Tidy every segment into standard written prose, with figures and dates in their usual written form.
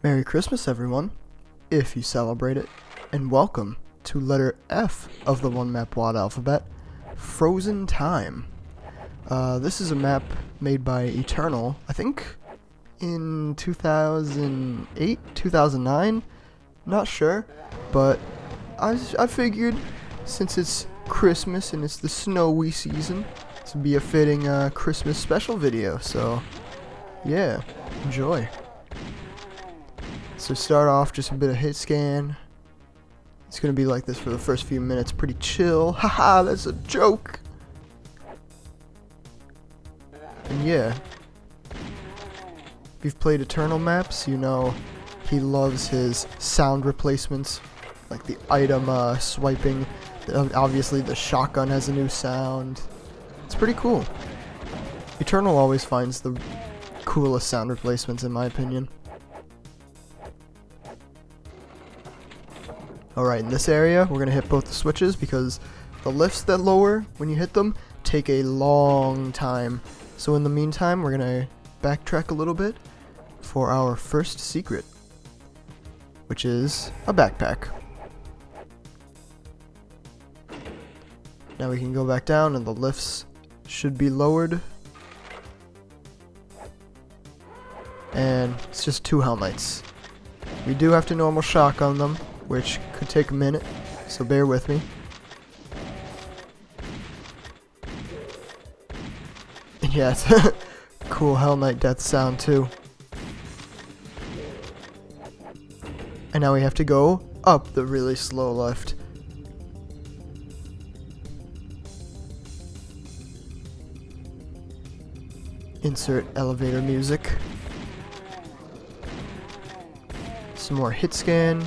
Merry Christmas, everyone, if you celebrate it, and welcome to letter F of the 1-map-wad alphabet, Frozen Time. This is a map made by Eternal, I think in 2008, 2009, not sure, but I figured since it's Christmas and it's the snowy season, this would be a fitting Christmas special video, so yeah, enjoy. So start off, just a bit of hit scan. It's gonna be like this for the first few minutes, pretty chill. Haha, that's a joke. And yeah, if you've played Eternal maps, you know he loves his sound replacements, like the item swiping. Obviously the shotgun has a new sound. It's pretty cool. Eternal always finds the coolest sound replacements in my opinion. Alright, in this area, we're going to hit both the switches because the lifts that lower when you hit them take a long time. So in the meantime, we're going to backtrack a little bit for our first secret, which is a backpack. Now we can go back down and the lifts should be lowered. And it's just 2 Hell Knights. We do have to normal shotgun them, which could take a minute, so bear with me. Yeah, it's a cool Hell Knight death sound too. And now we have to go up the really slow lift. Insert elevator music. Some more hit scan.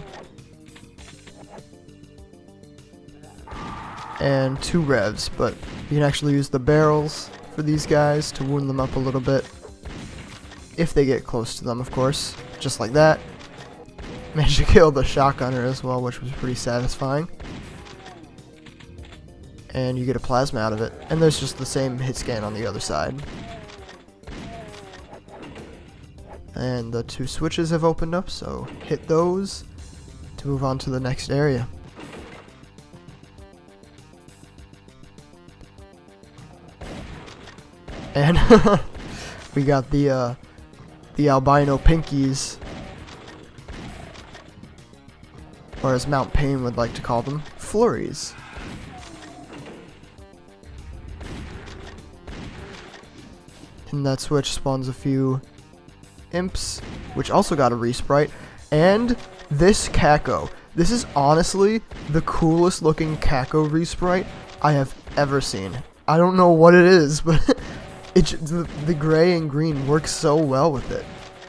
And 2 revs, but you can actually use the barrels for these guys to wound them up a little bit. If they get close to them, of course. Just like that. Managed to kill the shotgunner as well, which was pretty satisfying. And you get a plasma out of it. And there's just the same hit scan on the other side. And the 2 switches have opened up, so hit those to move on to the next area. And we got the albino pinkies, or as Mount Pain would like to call them, flurries. And that switch spawns a few imps, which also got a resprite, and this Kako. This is honestly the coolest looking Kako resprite I have ever seen. I don't know what it is, but the gray and green works so well with it.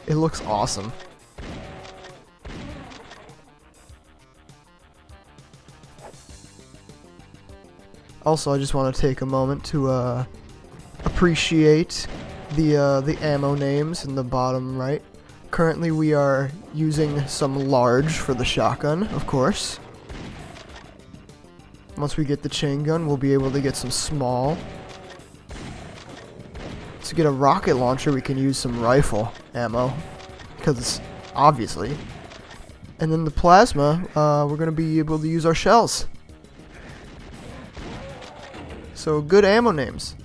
It looks awesome. Also, I just want to take a moment to appreciate the ammo names in the bottom right. Currently, we are using some large for the shotgun, of course. Once we get the chain gun, we'll be able to get some small. To get a rocket launcher, we can use some rifle ammo, because obviously. And then the plasma, we're going to be able to use our shells. So good ammo names.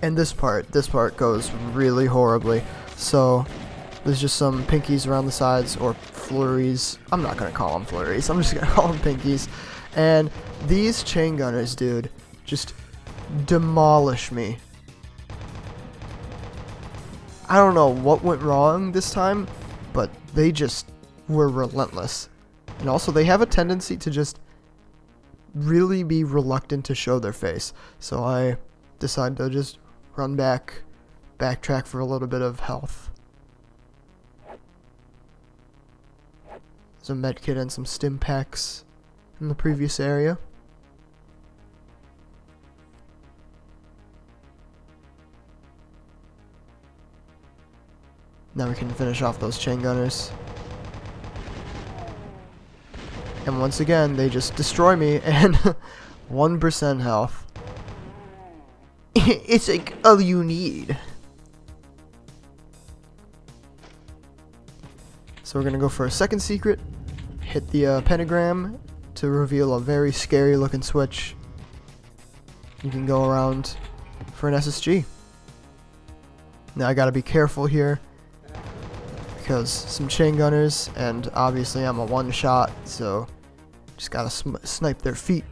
And this part goes really horribly. So there's just some pinkies around the sides, or flurries. I'm not going to call them flurries, I'm just going to call them pinkies. And these chain gunners, dude, just demolish me. I don't know what went wrong this time, but they just were relentless. And also, they have a tendency to just really be reluctant to show their face. So I decided to just run backtrack for a little bit of health. There's a medkit and some stim packs in the previous area. Now we can finish off those chain gunners. And once again, they just destroy me, and 1% health. It's like all you need. So we're gonna go for a second secret, hit the pentagram to reveal a very scary looking switch. You can go around for an SSG. Now I gotta be careful here because some chain gunners, and obviously I'm a one shot, so just gotta snipe their feet.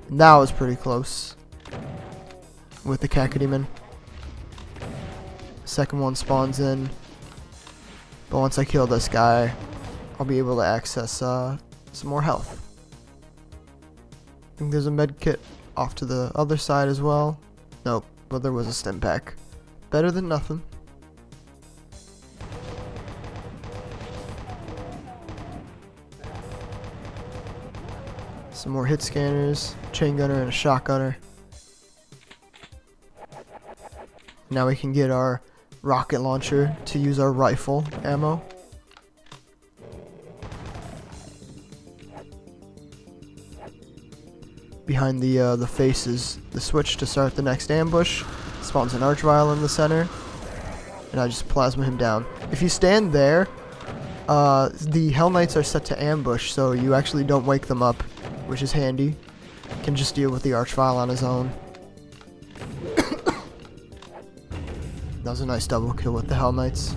And that was pretty close with the Cacadeemon. Second one spawns in, but once I kill this guy, I'll be able to access some more health. I think there's a med kit off to the other side as well. Nope, but there was a stim pack. Better than nothing. Some more hit scanners, chain gunner, and a shotgunner. Now we can get our rocket launcher to use our rifle ammo. Behind the face is the switch to start the next ambush. Spawns an archvile in the center, and I just plasma him down. If you stand there, the Hell Knights are set to ambush, so you actually don't wake them up, which is handy. Can just deal with the archvile on his own. That was a nice double kill with the Hell Knights.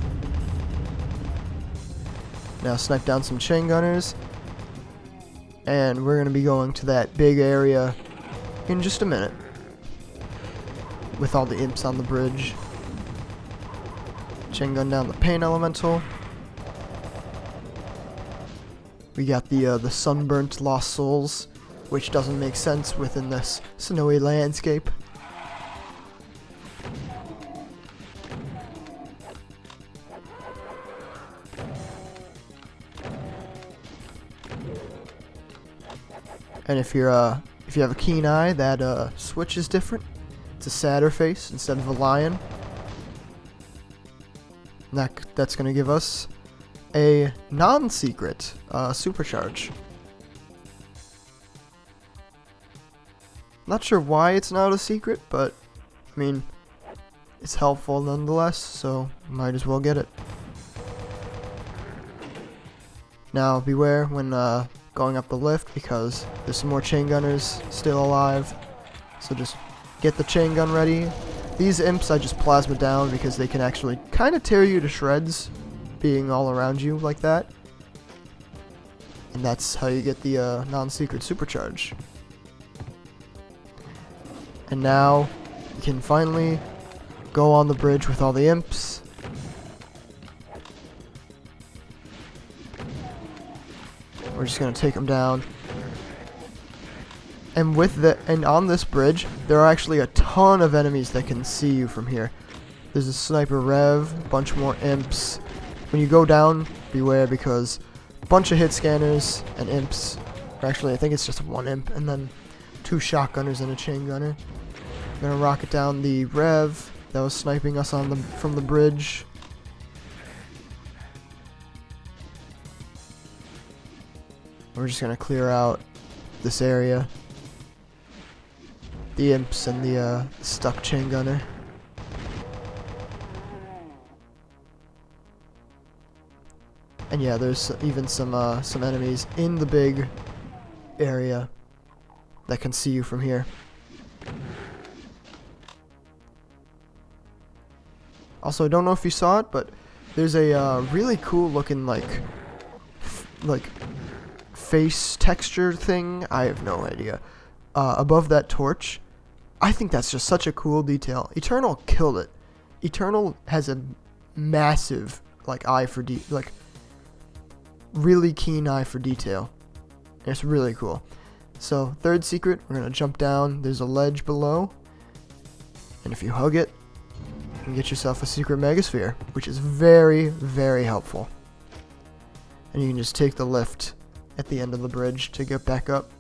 Now snipe down some chain gunners, and we're going to be going to that big area in just a minute with all the imps on the bridge. Chain gun down the pain elemental. We got the sunburnt lost souls, which doesn't make sense within this snowy landscape. And if you have a keen eye, that switch is different. It's a sadder face instead of a lion. And that's going to give us a non-secret supercharge. Not sure why it's not a secret, but I mean, it's helpful nonetheless, so might as well get it. Now beware when going up the lift, because there's some more chain gunners still alive, so just get the chain gun ready. These imps I just plasma down because they can actually kind of tear you to shreds being all around you like that, and that's how you get the non-secret supercharge. And now you can finally go on the bridge with all the imps. We're just gonna take them down. And on this bridge, there are actually a ton of enemies that can see you from here. There's a sniper rev, a bunch more imps. When you go down, beware, because a bunch of hit scanners and imps. Or actually, I think it's just one imp, and then 2 shotgunners and a chain gunner. I'm gonna rocket down the rev that was sniping us from the bridge. We're just gonna clear out this area. The imps and the stuck chain gunner. And yeah, there's even some enemies in the big area that can see you from here. Also, I don't know if you saw it, but there's a really cool looking like face texture thing. I have no idea. Above that torch. I think that's just such a cool detail. Eternal killed it. Eternal has a massive eye for really keen eye for detail. It's really cool. So third secret, we're gonna jump down. There's a ledge below, and if you hug it, you can get yourself a secret megasphere, which is very, very helpful. And you can just take the lift at the end of the bridge to get back up.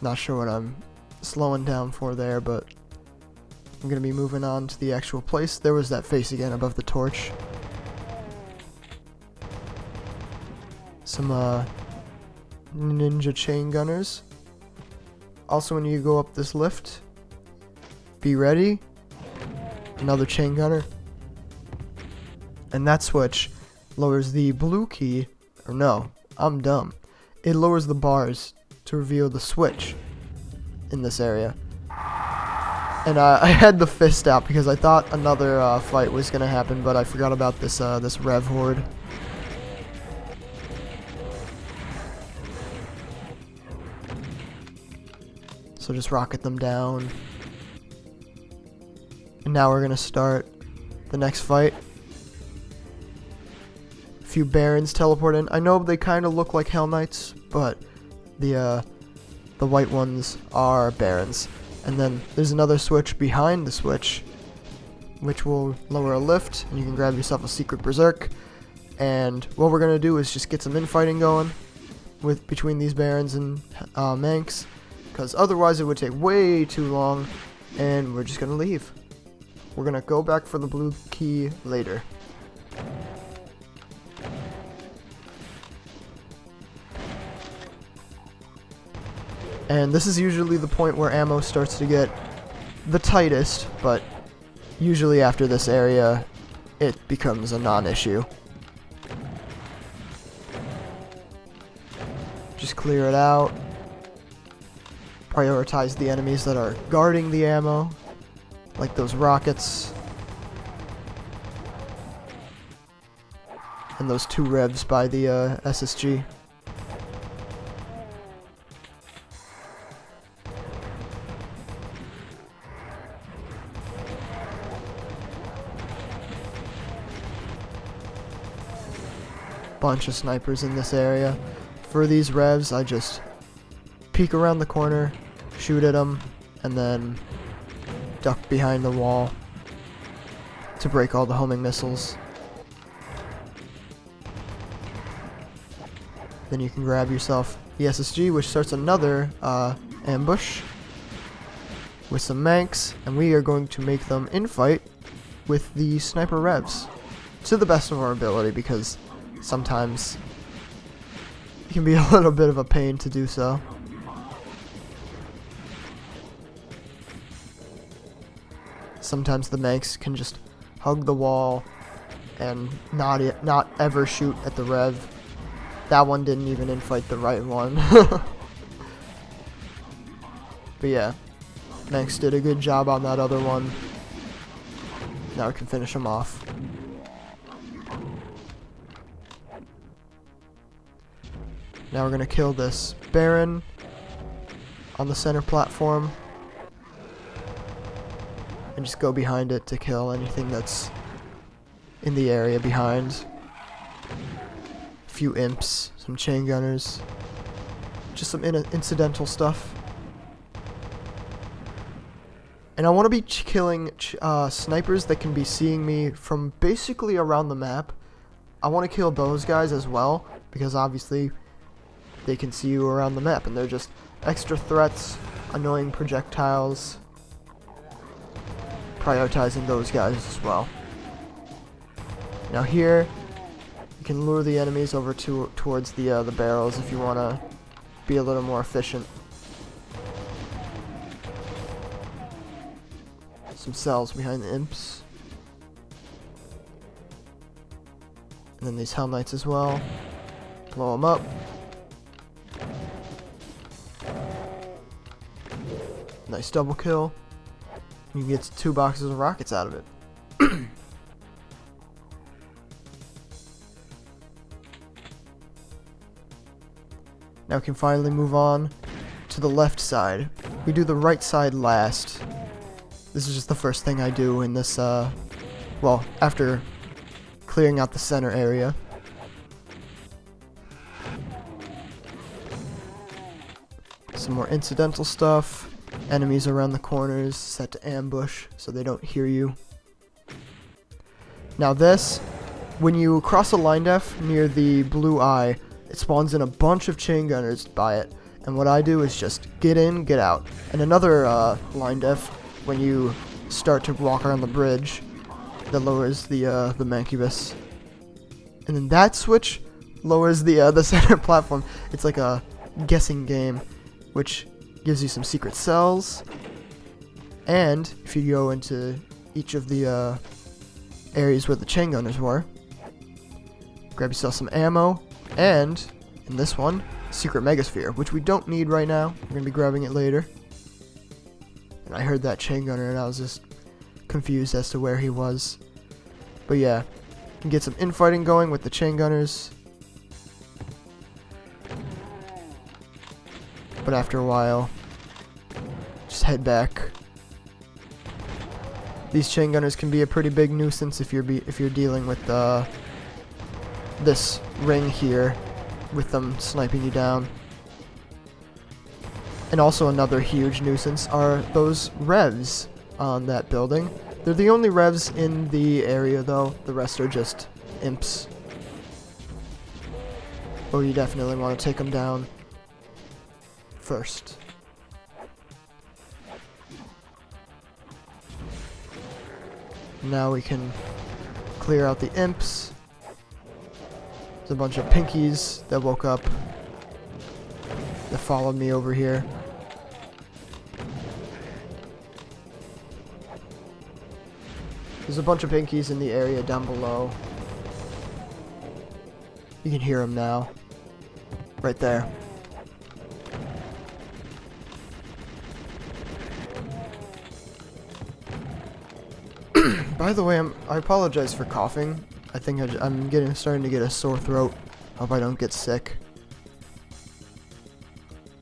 Not sure what I'm slowing down for there, but I'm going to be moving on to the actual place. There was that face again above the torch. some ninja chain gunners. Also, when you go up this lift, be ready. Another chain gunner. And that switch lowers the blue key. Or no, I'm dumb. It lowers the bars to reveal the switch in this area. And I had the fist out because I thought another fight was gonna happen, but I forgot about this this rev horde. So just rocket them down. And now we're gonna start the next fight. A few barons teleport in. I know they kind of look like Hell Knights, but the white ones are barons. And then there's another switch behind the switch, which will lower a lift, and you can grab yourself a secret berserk. And what we're gonna do is just get some infighting going between these barons and Manx, because otherwise it would take way too long, and we're just gonna leave. We're gonna go back for the blue key later. And this is usually the point where ammo starts to get the tightest, but usually after this area, it becomes a non-issue. Just clear it out. Prioritize the enemies that are guarding the ammo, like those rockets. And those 2 revs by the SSG. Bunch of snipers in this area. For these revs, I just peek around the corner, shoot at them, and then duck behind the wall to break all the homing missiles. Then you can grab yourself the SSG, which starts another ambush with some Manx, and we are going to make them infight with the sniper revs to the best of our ability, because sometimes it can be a little bit of a pain to do so. Sometimes the Manx can just hug the wall and not ever shoot at the rev. That one didn't even infight the right one. But yeah, Manx did a good job on that other one. Now we can finish him off. Now we're gonna kill this Baron on the center platform and just go behind it to kill anything that's in the area behind. A few imps, some chain gunners, just some incidental stuff. And I want to be killing snipers that can be seeing me from basically around the map. I want to kill those guys as well, because obviously they can see you around the map, and they're just extra threats, annoying projectiles. Prioritizing those guys as well. Now here, you can lure the enemies over towards the barrels if you want to be a little more efficient. Some cells behind the imps. And then these Hell Knights as well. Blow them up. Nice double kill. You can get 2 boxes of rockets out of it. Now we can finally move on to the left side. We do the right side last. This is just the first thing I do in this, well, after clearing out the center area. Some more incidental stuff. Enemies around the corners set to ambush so they don't hear you. Now this, when you cross a line def near the blue eye, it spawns in a bunch of chain gunners by it. And what I do is just get in, get out. And another line def, when you start to walk around the bridge, that lowers the mancubus. And then that switch lowers the center platform. It's like a guessing game, which gives you some secret cells. And if you go into each of the areas where the chain gunners were, grab yourself some ammo, and in this one, secret megasphere, which we don't need right now. We're gonna be grabbing it later. And I heard that chain gunner and I was just confused as to where he was. But yeah, you can get some infighting going with the chain gunners. But after a while, just head back. These chain gunners can be a pretty big nuisance if you're dealing with this ring here, with them sniping you down. And also another huge nuisance are those revs on that building. They're the only revs in the area though, the rest are just imps. But you definitely want to take them down first. Now we can clear out the imps. There's a bunch of pinkies that woke up, that followed me over here. There's a bunch of pinkies in the area down below. You can hear them now. Right there. By the way, I apologize for coughing. I think I'm starting to get a sore throat. Hope I don't get sick.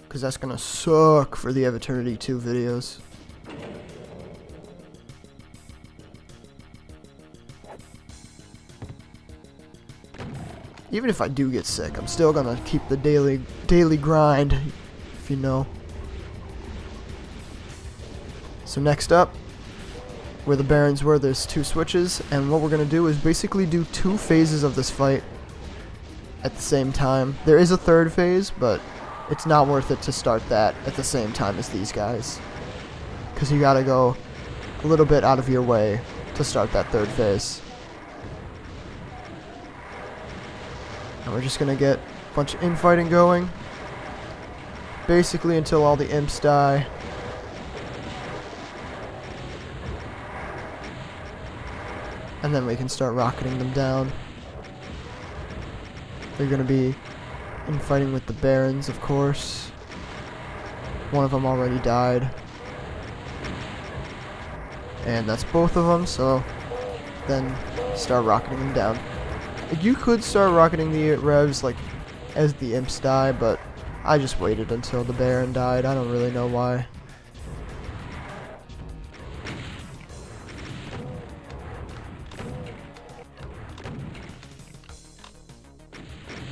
Because that's gonna suck for the Of Eternity 2 videos. Even if I do get sick, I'm still gonna keep the daily grind, if you know. So next up, where the barons were, there's 2 switches, and what we're gonna do is basically do 2 phases of this fight at the same time. There is a 3rd phase, but it's not worth it to start that at the same time as these guys, because you gotta go a little bit out of your way to start that 3rd phase. And we're just gonna get a bunch of infighting going, basically until all the imps die. And then we can start rocketing them down. They're gonna be infighting with the barons, of course. One of them already died. And that's both of them, so then start rocketing them down. You could start rocketing the revs like as the imps die, but I just waited until the baron died. I don't really know why.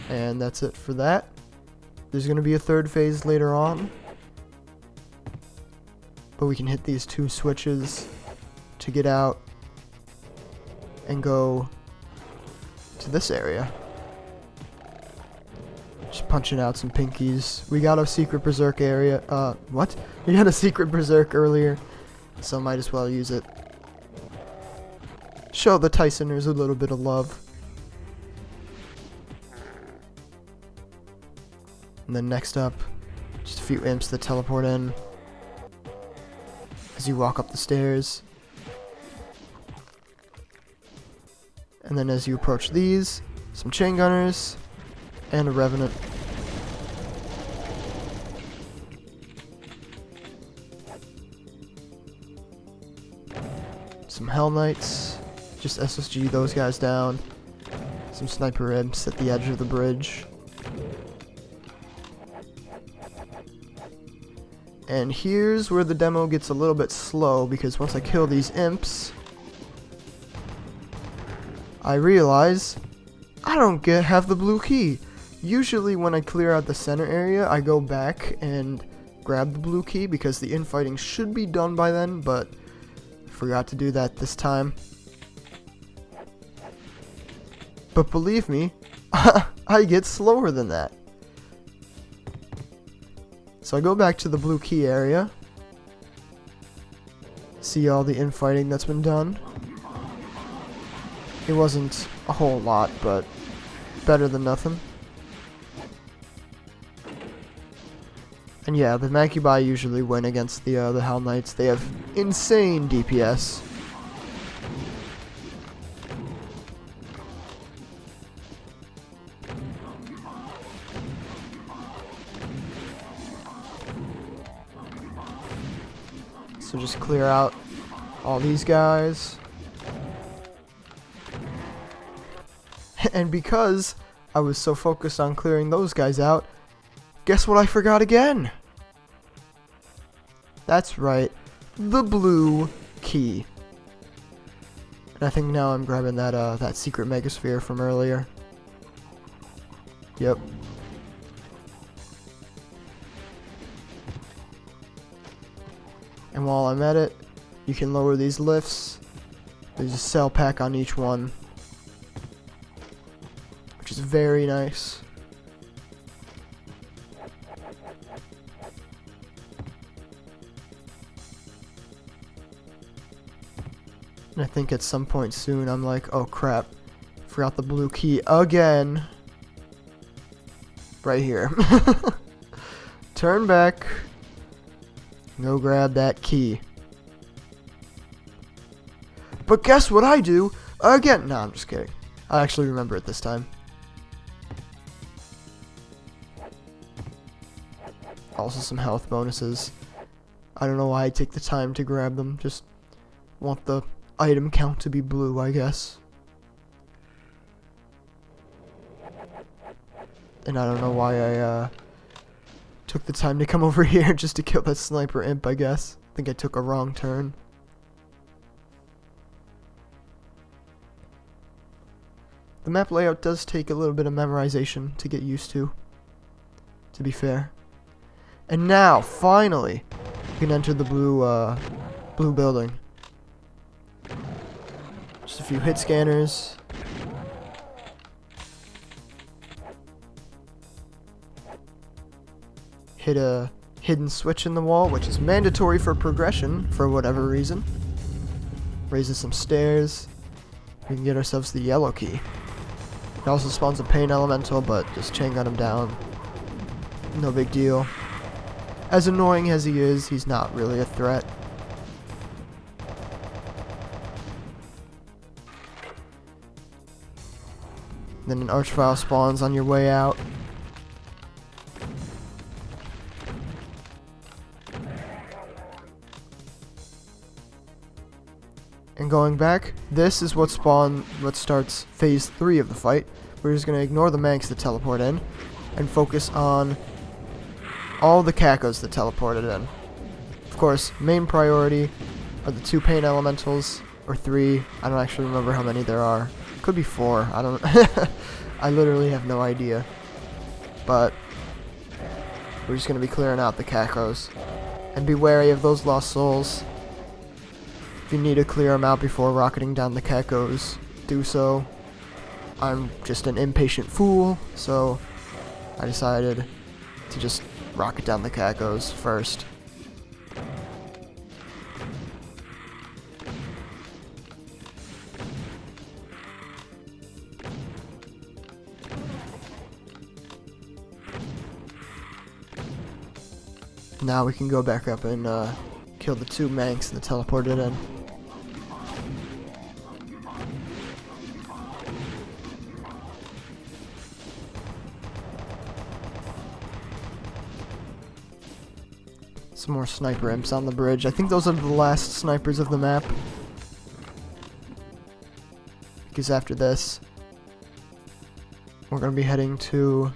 And that's it for that. There's going to be a 3rd phase later on, but we can hit these 2 switches to get out and go to this area. Just punching out some pinkies. We got a secret berserk area. What? We got a secret berserk earlier, so might as well use it. Show the Tysoners a little bit of love. And then next up, just a few imps that teleport in as you walk up the stairs. And then as you approach these, some chain gunners and a revenant. Some hell knights, just SSG those guys down. Some sniper imps at the edge of the bridge. And here's where the demo gets a little bit slow, because once I kill these imps, I realize I don't have the blue key. Usually when I clear out the center area, I go back and grab the blue key because the infighting should be done by then, but I forgot to do that this time. But believe me, I get slower than that. So I go back to the blue key area, see all the infighting that's been done. It wasn't a whole lot, but better than nothing. And yeah, the Macubi usually win against the Hell Knights. They have insane DPS. So just clear out all these guys. And because I was so focused on clearing those guys out, guess what I forgot again? That's right, the blue key. And I think now I'm grabbing that secret megasphere from earlier. Yep. And while I'm at it, you can lower these lifts. There's a cell pack on each one, which is very nice. And I think at some point soon I'm like, oh crap, forgot the blue key again. Right here. Turn back. Go grab that key. But guess what I do again? No, I'm just kidding. I actually remember it this time. Also some health bonuses. I don't know why I take the time to grab them. Just want the item count to be blue, I guess. And I don't know why I took the time to come over here just to kill that sniper imp, I guess. I think I took a wrong turn. The map layout does take a little bit of memorization to get used to be fair. And now, finally, you can enter the blue building. Just a few hit scanners. Hit a hidden switch in the wall, which is mandatory for progression for whatever reason. Raises some stairs. We can get ourselves the yellow key. It also spawns a pain elemental, but just chain gun him down. No big deal. As annoying as he is, he's not really a threat. Then an archvile spawns on your way out. And going back, this is what starts phase 3 of the fight. We're just going to ignore the Manx that teleport in and focus on all the Cacos that teleported in. Of course, main priority are the 2 pain elementals, or 3. I don't actually remember how many there are. Could be 4. I don't. I literally have no idea. But we're just going to be clearing out the Cacos. And be wary of those lost souls. If you need to clear them out before rocketing down the Cacos, do so. I'm just an impatient fool, so I decided to just rocket down the Cacos first. Now we can go back up and kill the 2 Manx that teleported in. Some more sniper imps on the bridge. I think those are the last snipers of the map. Because after this, we're going to be heading to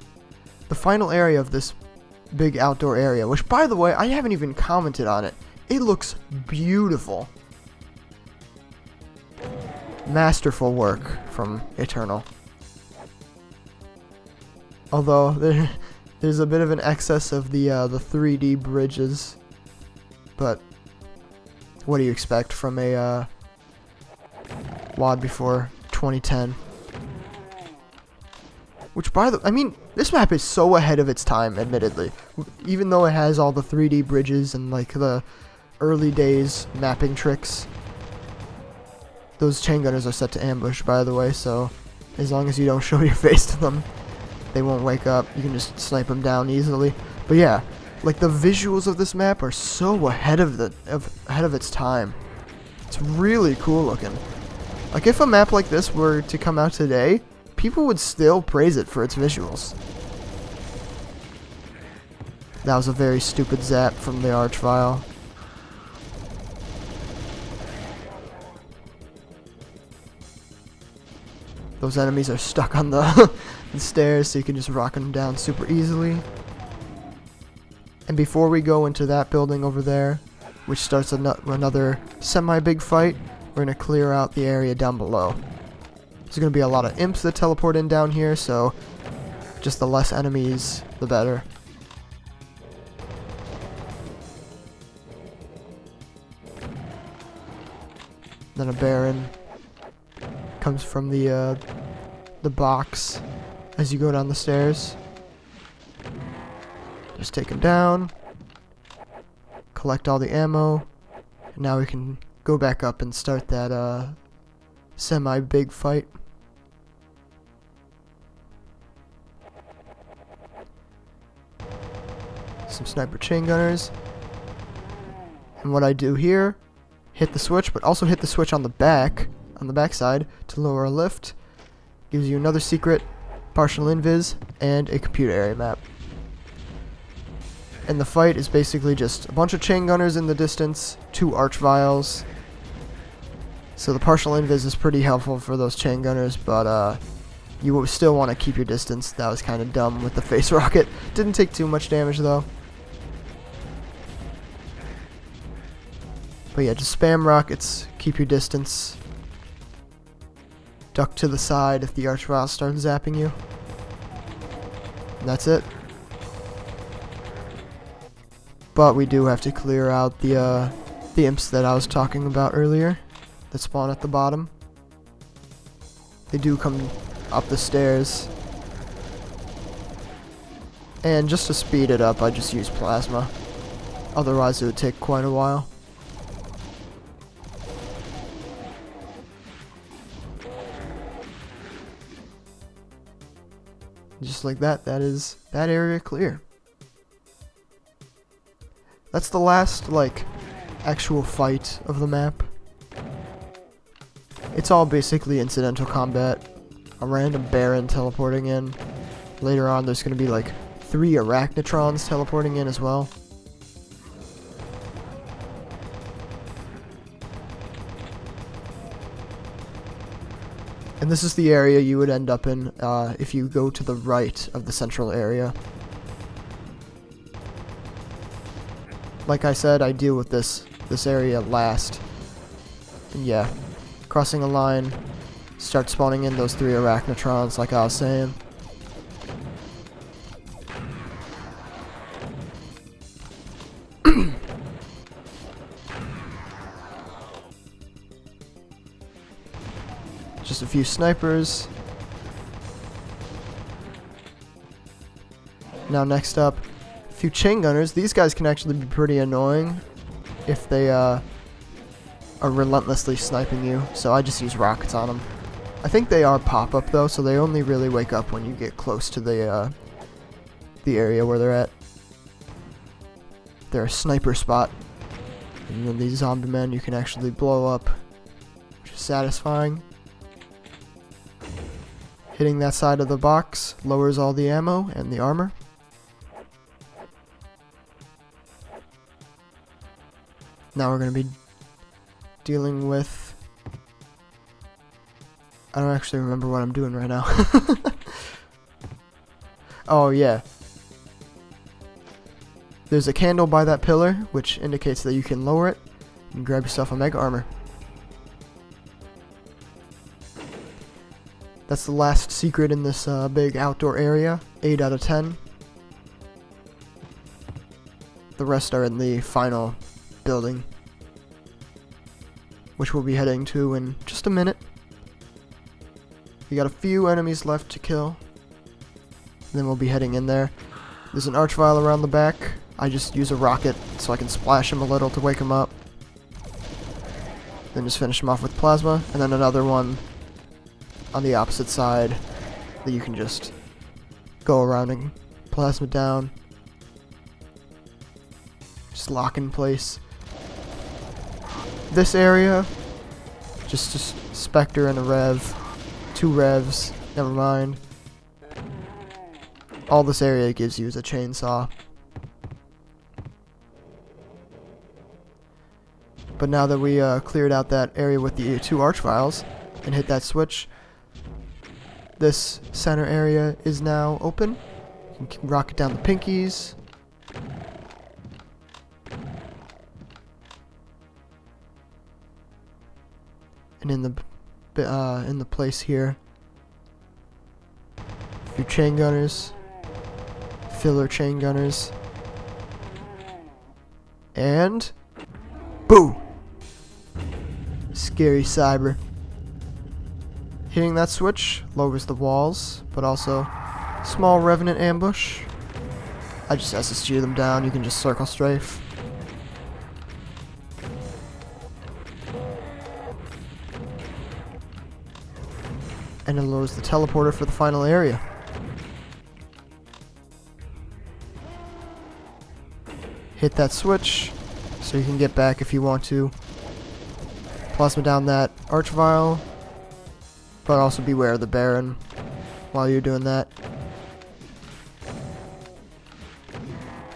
the final area of this big outdoor area. Which, by the way, I haven't even commented on it. It looks beautiful. Masterful work from Eternal. Although, there's a bit of an excess of the 3D bridges. But what do you expect from a WAD before 2010? Which, I mean, this map is so ahead of its time, admittedly. Even though it has all the 3D bridges and, like, the early days mapping tricks. Those chain gunners are set to ambush, by the way, so as long as you don't show your face to them, they won't wake up. You can just snipe them down easily. But yeah, Like, the visuals of this map are so ahead of its time. It's really cool looking. Like, if a map like this were to come out today, people would still praise it for its visuals. That was a very stupid zap from the Archvile. Those enemies are stuck on the, the stairs, so you can just rock them down super easily. And before we go into that building over there, which starts another semi-big fight, we're going to clear out the area down below. There's going to be a lot of imps that teleport in down here, so just the less enemies, the better. Then a Baron comes from the box as you go down the stairs. Just take him down, collect all the ammo, and now we can go back up and start that semi-big fight. Some sniper chain gunners. And what I do here, hit the switch, but also hit the switch on the back side to lower a lift. Gives you another secret, partial invis, and a computer area map. And the fight is basically just a bunch of chain gunners in the distance, 2 Archviles. So the partial invis is pretty helpful for those chain gunners, but you will still want to keep your distance. That was kind of dumb with the face rocket. Didn't take too much damage though. But yeah, just spam rockets, keep your distance. Duck to the side if the Archvile starts zapping you. And that's it. But we do have to clear out the imps that I was talking about earlier that spawn at the bottom. They do come up the stairs. And just to speed it up, I just use plasma. Otherwise it would take quite a while. Just like that, that is that area clear. That's the last, like, actual fight of the map. It's all basically incidental combat. A random Baron teleporting in. Later on, there's going to be, like, 3 Arachnotrons teleporting in as well. And this is the area you would end up in if you go to the right of the central area. Like I said, I deal with this area last. And yeah, crossing a line, start spawning in those 3 Arachnotrons like I was saying. Just a few snipers. Now next up, a few chain gunners. These guys can actually be pretty annoying if they are relentlessly sniping you, so I just use rockets on them. I think they are pop-up though, so they only really wake up when you get close to the area where they're at. They're a sniper spot. And then these zombie men you can actually blow up, which is satisfying. Hitting that side of the box lowers all the ammo and the armor. Now we're going to be dealing with... I don't actually remember what I'm doing right now. Oh yeah. There's a candle by that pillar, which indicates that you can lower it and grab yourself a mega armor. That's the last secret in this big outdoor area. 8 out of 10. The rest are in the final building, which we'll be heading to in just a minute. We got a few enemies left to kill. Then we'll be heading in there. There's an Archvile around the back. I just use a rocket so I can splash him a little to wake him up. Then just finish him off with plasma, and then another one on the opposite side that you can just go around and plasma down. just lock in place. This area, just a Spectre and a Rev. 2 Revs, never mind. All this area gives you is a chainsaw. But now that we cleared out that area with the 2 Archviles and hit that switch, this center area is now open. You can rocket down the pinkies. And in the place here, your chain gunners, filler chain gunners, and boo! Scary cyber. Hitting that switch lowers the walls, but also small revenant ambush. I just SSG them down. You can just circle strafe. And it lowers the teleporter for the final area. Hit that switch so you can get back if you want to. Plasma down that Archvile, but also beware of the Baron while you're doing that.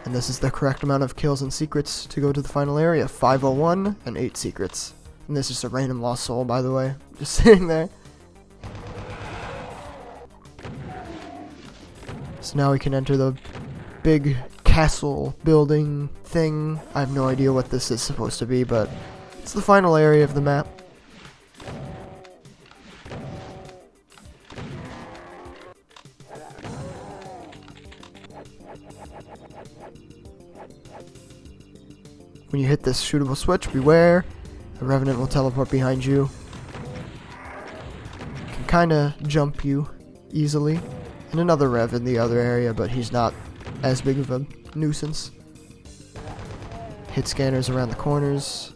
And this is the correct amount of kills and secrets to go to the final area. 501 and 8 secrets. And this is just a random lost soul, by the way. Just sitting there. So now we can enter the big castle building thing. I have no idea what this is supposed to be, but it's the final area of the map. When you hit this shootable switch, beware. A Revenant will teleport behind you. Can kinda jump you easily. And another Rev in the other area, but he's not as big of a nuisance. Hit scanners around the corners.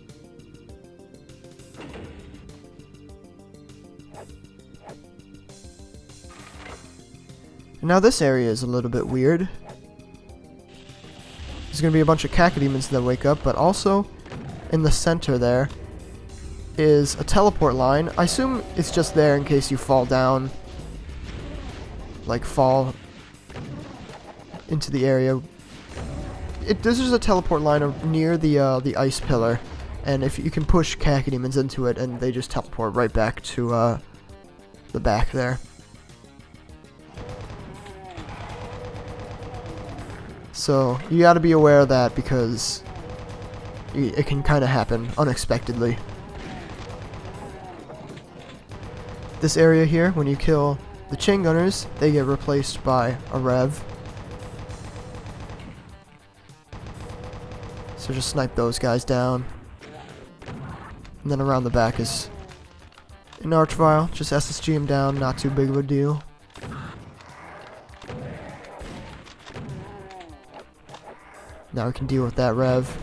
And now this area is a little bit weird. There's going to be a bunch of cacodemons that wake up, but also in the center there is a teleport line. I assume it's just there in case you fall down, like fall into the area. This is a teleport line near the ice pillar, and if you can push cacodemons into it, and they just teleport right back to the back there. So you got to be aware of that because it can kind of happen unexpectedly. This area here, when you kill the chain gunners, they get replaced by a Rev. So just snipe those guys down. And then around the back is an Archvile. Just SSG him down, not too big of a deal. Now we can deal with that Rev.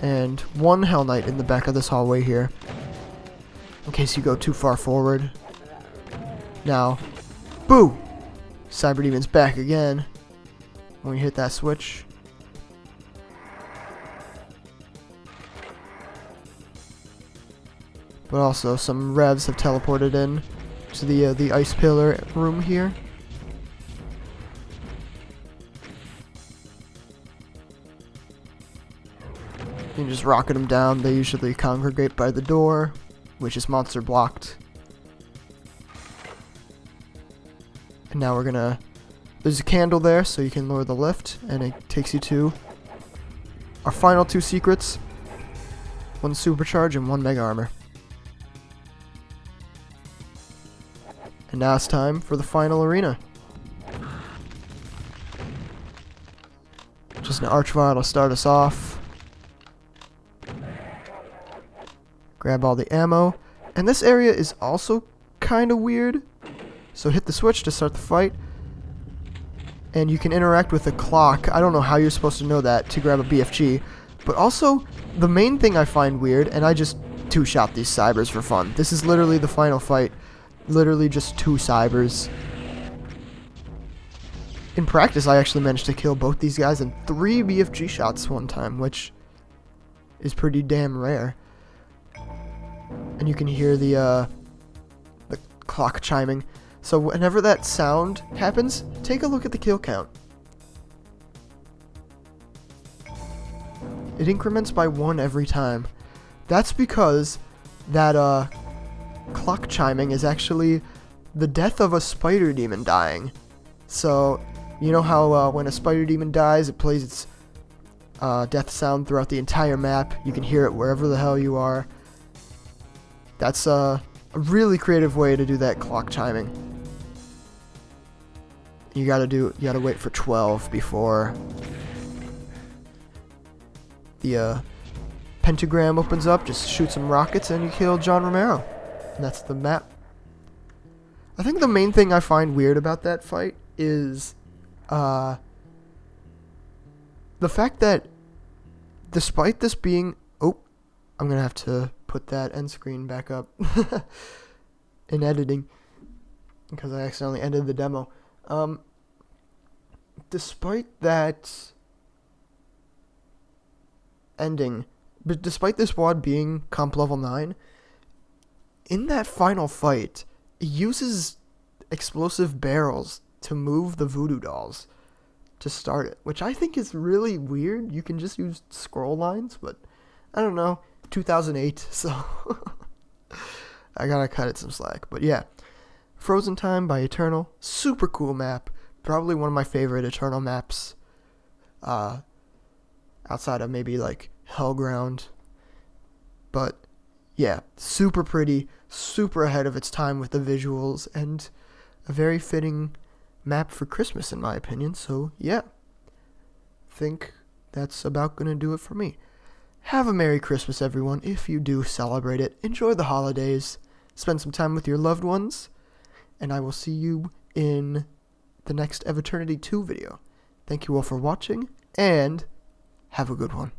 And one Hell Knight in the back of this hallway here, in case you go too far forward. Now, boo! Cyber Demon's back again when you hit that switch. But also some Revs have teleported in to the ice pillar room here. You can just rocket them down. They usually congregate by the door, which is monster blocked. And now we're gonna... There's a candle there, so you can lower the lift, and it takes you to our final 2 secrets. 1 supercharge and 1 mega armor. And now it's time for the final arena. Just an Archvile to start us off. Grab all the ammo. And this area is also kind of weird. So hit the switch to start the fight. And you can interact with the clock. I don't know how you're supposed to know that to grab a BFG. But also, the main thing I find weird, and I just 2-shot these cybers for fun. This is literally the final fight. Literally just 2 cybers. in practice, I actually managed to kill both these guys in 3 BFG shots one time, which is pretty damn rare. And you can hear the clock chiming. So whenever that sound happens, take a look at the kill count. It increments by 1 every time. That's because that clock chiming is actually the death of a spider demon dying. So, you know how when a spider demon dies, it plays its death sound throughout the entire map. You can hear it wherever the hell you are. That's a really creative way to do that clock chiming. You gotta wait for 12 before the pentagram opens up. Just shoot some rockets and you kill John Romero. And that's the map. I think the main thing I find weird about that fight is the fact that despite this being... Oh, I'm going to have to put that end screen back up in editing because I accidentally ended the demo. Despite that ending, but despite this WAD being comp level 9, in that final fight, it uses explosive barrels to move the voodoo dolls to start it, which I think is really weird. You can just use scroll lines, but I don't know, 2008, so I gotta cut it some slack. But yeah, Frozen Time by Eternal, super cool map, probably one of my favorite Eternal maps, outside of maybe like Hellground. But yeah, super pretty, super ahead of its time with the visuals, and a very fitting map for Christmas in my opinion. So yeah, think that's about gonna do it for me. Have a Merry Christmas, everyone. If you do celebrate it, enjoy the holidays, spend some time with your loved ones, and I will see you in the next Eternity 2 video. Thank you all for watching, and have a good one.